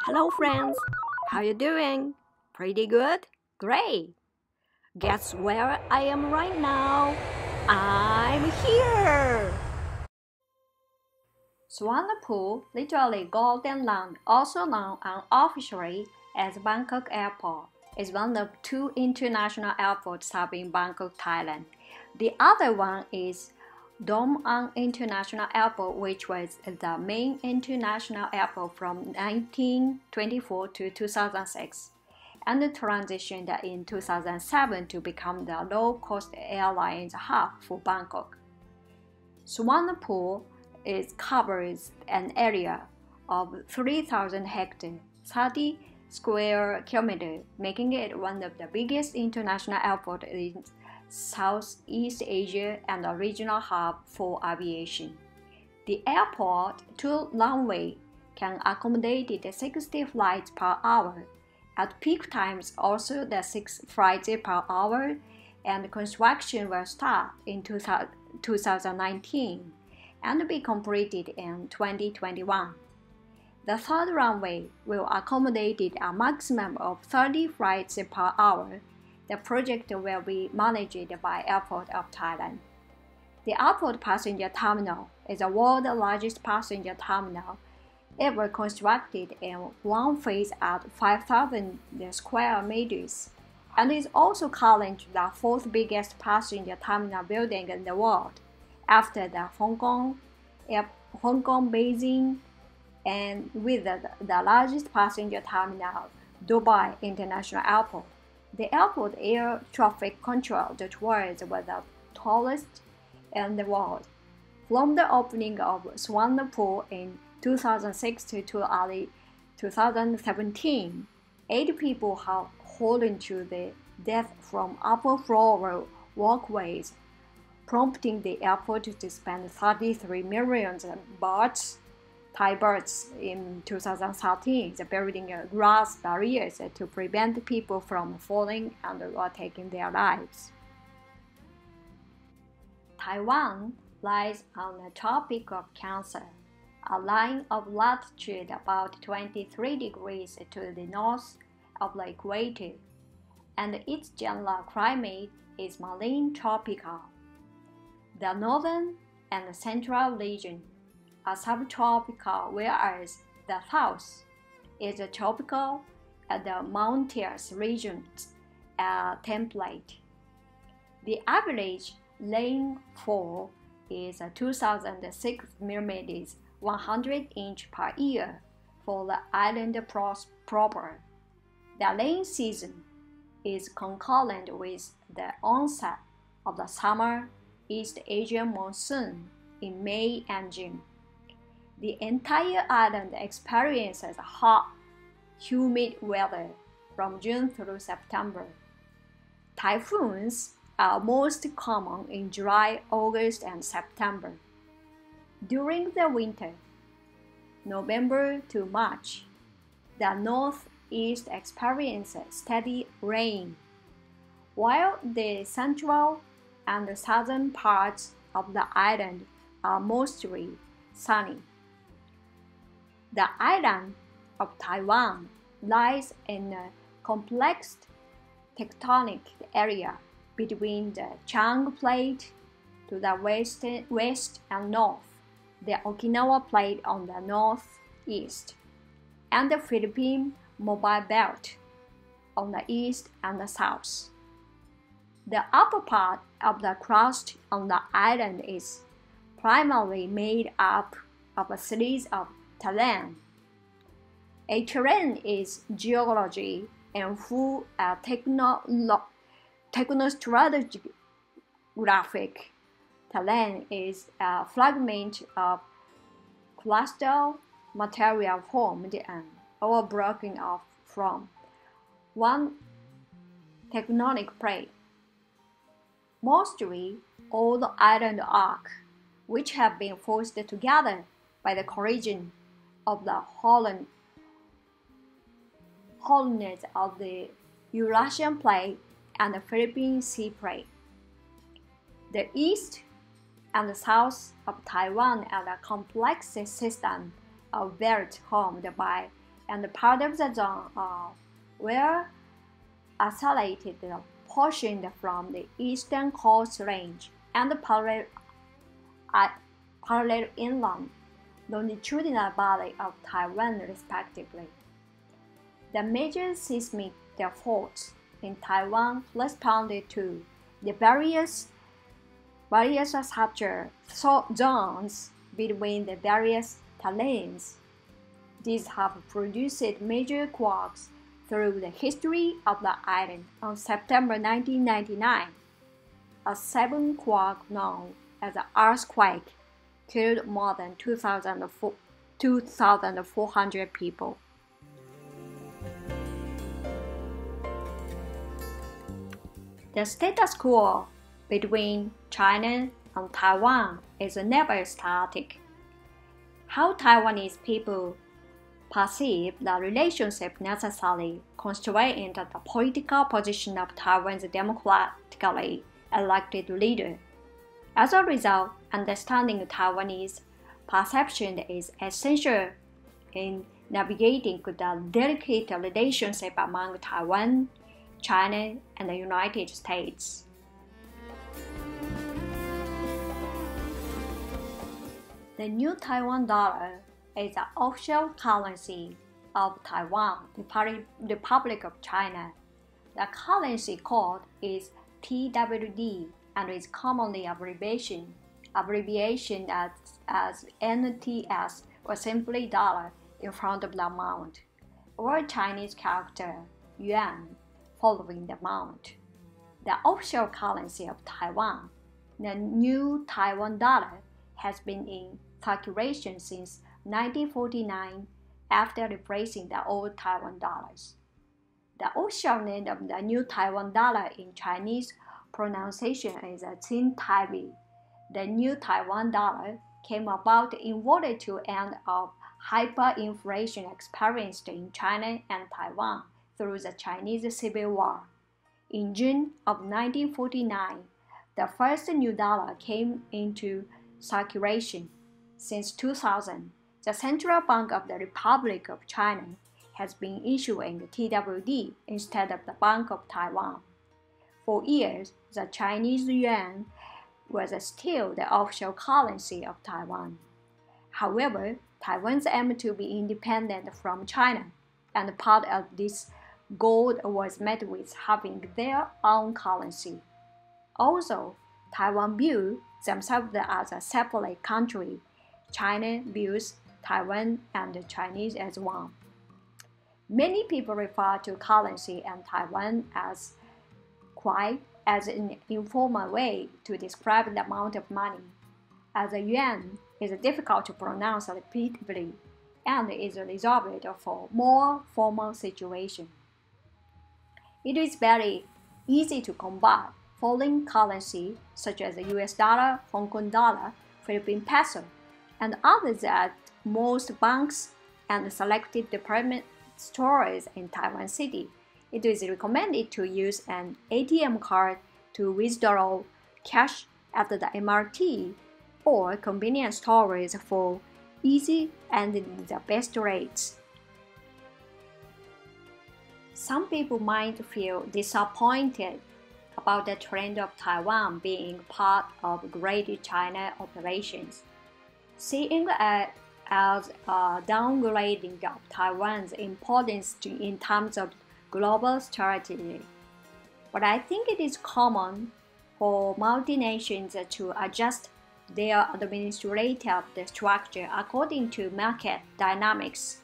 Hello friends, how you doing? Pretty good? Great! Guess where I am right now? I'm here! Suvarnabhumi, literally Golden Land, also known unofficially as Bangkok Airport, is one of two international airports serving Bangkok, Thailand. The other one is Dom Ang International Airport, which was the main international airport from 1924 to 2006, and transitioned in 2007 to become the low-cost airlines hub for Bangkok. Suvarnabhumi covers an area of 3,000 hectares, 30 square kilometers, making it one of the biggest international airports in Southeast Asia and a regional hub for aviation. The airport, two runway, can accommodate the 60 flights per hour. At peak times, also the 6 flights per hour, and construction will start in 2019 and be completed in 2021. The third runway will accommodate a maximum of 30 flights per hour. The project will be managed by Airport of Thailand. The airport passenger terminal is the world's largest passenger terminal ever constructed in one phase at 5,000 square meters, and is also currently the fourth biggest passenger terminal building in the world, after the Hong Kong, Beijing, and with the largest passenger terminal, Dubai International Airport. The airport air traffic control towards was the tallest in the world. From the opening of Suvarnabhumi in 2006 to early 2017, 8 people have fallen to the death from upper floor walkways, prompting the airport to spend 33 million Thai bahts in 2013, building glass barriers to prevent people from falling and taking their lives. Taiwan lies on the Tropic of Cancer, a line of latitude about 23 degrees to the north of the equator, and its general climate is marine tropical. The northern and central region are subtropical, whereas the south is tropical and the mountainous regions are temperate. The average rainfall is 2,006 mm, 100 inches per year for the island proper. The rain season is concurrent with the onset of the summer East Asian monsoon in May and June. The entire island experiences hot, humid weather from June through September. Typhoons are most common in July, August, and September. During the winter, November to March, the northeast experiences steady rain, while the central and the southern parts of the island are mostly sunny. The island of Taiwan lies in a complex tectonic area between the Chang Plate to the west and north, the Okinawa Plate on the northeast, and the Philippine Mobile Belt on the east and the south. The upper part of the crust on the island is primarily made up of a series of terrain. A terrain is geology, and through a technostratigraphic terrain is a fragment of crustal material formed or broken off from one tectonic plate. Mostly all the island arcs, which have been forced together by the collision of the hollowness of the Eurasian Plate and the Philippine Sea Plate. The east and the south of Taiwan are a complex system of belts formed by and part of the zone were isolated portion from the eastern coast range and the parallel inland longitudinal valley of Taiwan respectively. The major seismic faults in Taiwan responded to the various structure zones between the various terrains. These have produced major quakes through the history of the island. On September 1999, a 7 quake known as the earthquake killed more than 2,400 people. The status quo between China and Taiwan is never static. How Taiwanese people perceive the relationship necessarily constrains the political position of Taiwan's democratically elected leader. As a result, understanding Taiwanese perception is essential in navigating the delicate relationship among Taiwan, China, and the United States. The new Taiwan dollar is the official currency of Taiwan, the Republic of China. The currency code is TWD and is commonly abbreviation as NTS or simply dollar in front of the amount, or Chinese character yuan following the amount. The official currency of Taiwan, the new Taiwan dollar, has been in circulation since 1949 after replacing the old Taiwan dollars. The official name of the new Taiwan dollar in Chinese pronunciation is Qin Taibi. The new Taiwan dollar came about in order to end of hyperinflation experienced in China and Taiwan through the Chinese Civil War. In June of 1949, the first new dollar came into circulation. Since 2000, the Central Bank of the Republic of China has been issuing TWD instead of the Bank of Taiwan. For years, the Chinese yuan was still the official currency of Taiwan. However, Taiwan's aim to be independent from China, and part of this goal was met with having their own currency. Also, Taiwan views themselves as a separate country. China views Taiwan and the Chinese as one. Many people refer to currency and Taiwan as quite as an informal way to describe the amount of money, as the yuan is difficult to pronounce repeatedly and is reserved for more formal situations. It is very easy to combat foreign currency such as the US dollar, Hong Kong dollar, Philippine peso, and others at most banks and selected department stores in Taiwan City. It is recommended to use an ATM card to withdraw cash at the MRT or convenience stores for easy and the best rates. Some people might feel disappointed about the trend of Taiwan being part of Greater China operations, seeing it as a downgrading of Taiwan's importance in terms of global strategy. But I think it is common for multinations to adjust their administrative structure according to market dynamics,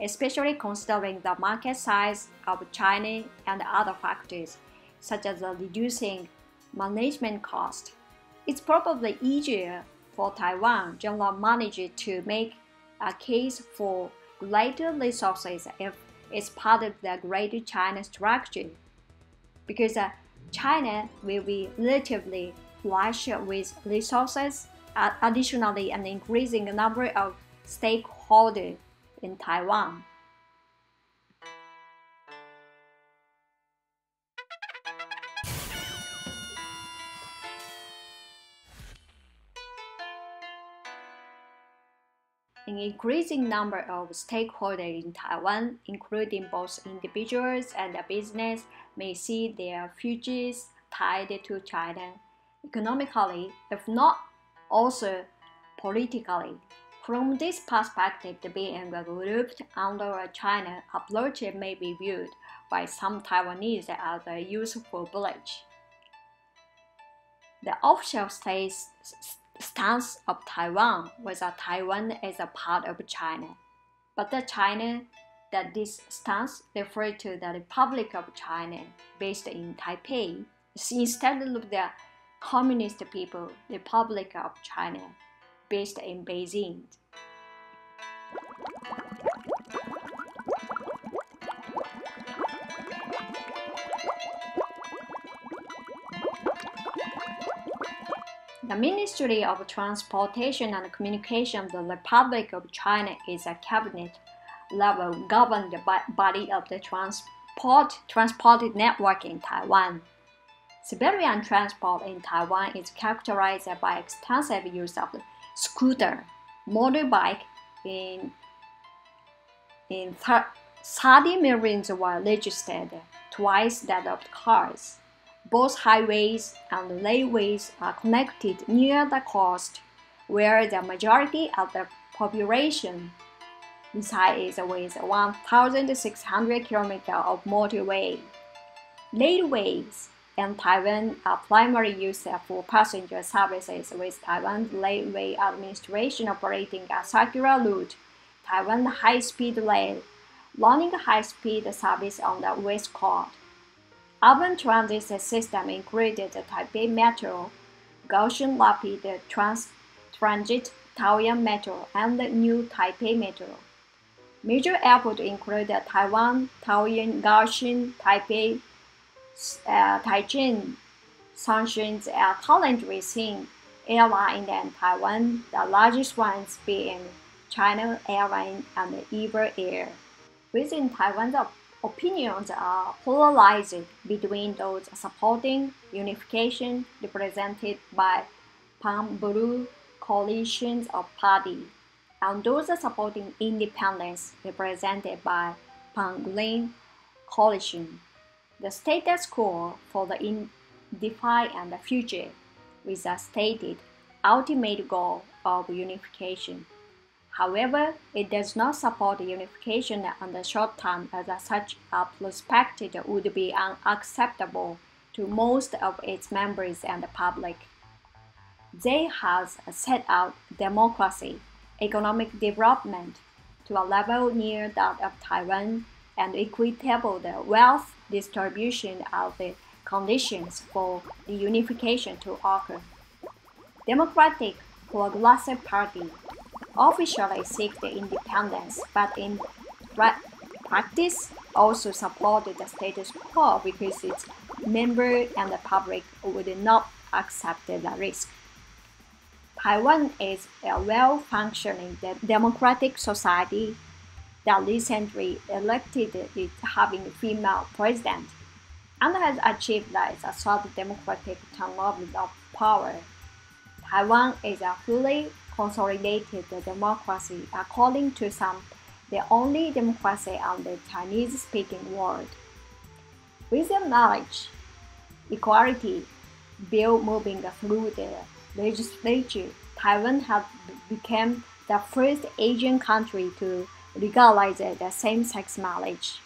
especially considering the market size of China and other factors, such as reducing management cost. It's probably easier for Taiwan general manager to make a case for greater resources if it's part of the Greater China structure, because China will be relatively flush with resources. Additionally, an increasing number of stakeholders in Taiwan. An increasing number of stakeholders in Taiwan, including both individuals and business, may see their futures tied to China, economically, if not also politically. From this perspective, being grouped under a China approach may be viewed by some Taiwanese as a useful bridge. The official stance of Taiwan was that Taiwan is a part of China, but that this stance referred to the Republic of China based in Taipei instead of the Communist People's Republic of China based in Beijing. The Ministry of Transportation and Communication of the Republic of China is a cabinet-level governed body of the transport network in Taiwan. Civilian transport in Taiwan is characterized by extensive use of scooter, motorbike. In 30 million were registered, twice that of cars. Both highways and railways are connected near the coast, where the majority of the population resides with 1,600 kilometers of motorway. Railways in Taiwan are primarily used for passenger services, with Taiwan Railway Administration operating a circular route, Taiwan High-Speed Rail, running high-speed service on the west coast. Urban transit system included the Taipei Metro, Kaohsiung Rapid Transit, Taoyuan Metro, and the New Taipei Metro. Major airports include Taiwan, Taoyuan, Kaohsiung, Taipei, Taichung, Shanghai, currently seeing airlines in Taiwan, the largest ones being China Airlines and EVA Air. Within Taiwan, the opinions are polarized between those supporting unification, represented by Pan-Blue coalitions of parties, and those supporting independence, represented by Pan-Green coalition. The status quo for the indefinite and the future, with a stated ultimate goal of unification. However, it does not support unification on the short term, as such a prospect would be unacceptable to most of its members and the public. They has set out democracy, economic development to a level near that of Taiwan, and equitable the wealth distribution of the conditions for the unification to occur. Democratic Progressive Party officially seek the independence, but in practice also supported the status quo because its members and the public would not accept the risk. Taiwan is a well-functioning democratic society that recently elected it having a female president and has achieved a solid democratic turnover of power. Taiwan is a fully consolidated democracy, according to some, the only democracy on the Chinese-speaking world. With the knowledge equality bill moving through the legislature, Taiwan has become the first Asian country to legalize the same-sex marriage.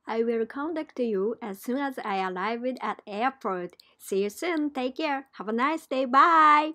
I will contact you as soon as I arrive at airport. See you soon. Take care. Have a nice day. Bye.